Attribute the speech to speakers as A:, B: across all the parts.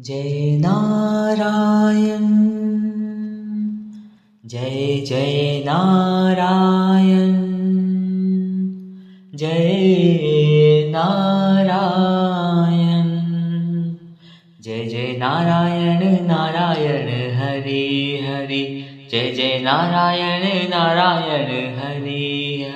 A: जय नारायण जय जय नारायण जय नारायण जय जय नारायण नारायण हरि हरि जय जय नारायण नारायण हरि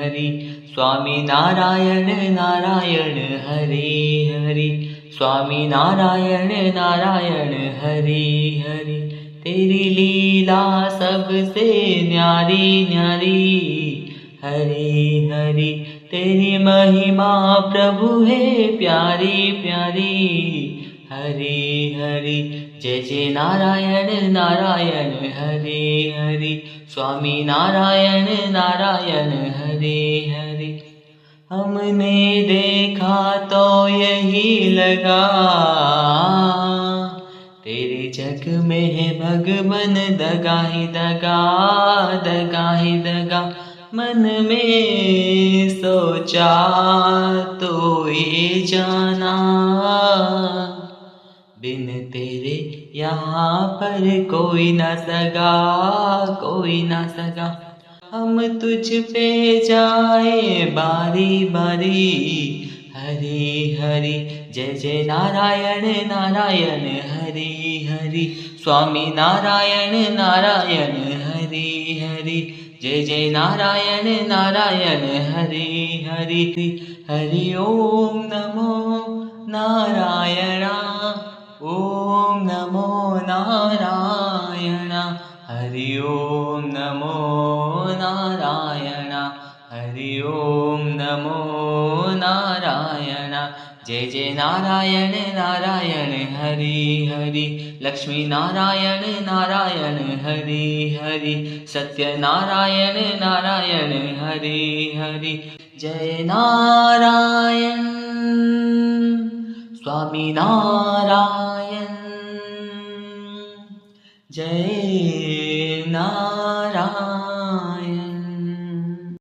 A: हरि स्वामी नारायण नारायण हरि हरि स्वामी नारायण नारायण हरि हरि तेरी लीला सबसे न्यारी न्यारी हरि हरि तेरी महिमा प्रभु है प्यारी प्यारी हरि हरि जय जय नारायण नारायण हरि हरि स्वामी नारायण नारायण हरि हरि हमने देखा तो यही लगा तेरे जग में है भगवन दगा ही दगा दगा ही दगा मन में सोचा तो ये जाना बिन तेरे यहाँ पर कोई न सगा कोई न सगा हम तुझ पे जाए बारी बारी हरि हरि जय जय नारायण नारायण हरि हरि स्वामी नारायण नारायण हरि हरि जय जय नारायण नारायण हरि हरि हरि ओम नमो नारायण ओम नमो नारायण हरि ओम नमो नारायण हरि ओम नमो नारायण जय जय नारायण नारायण हरि हरि लक्ष्मी नारायण नारायण हरि हरि सत्य नारायण नारायण हरि हरि जय नारायण स्वामी नारायण जय नारायण।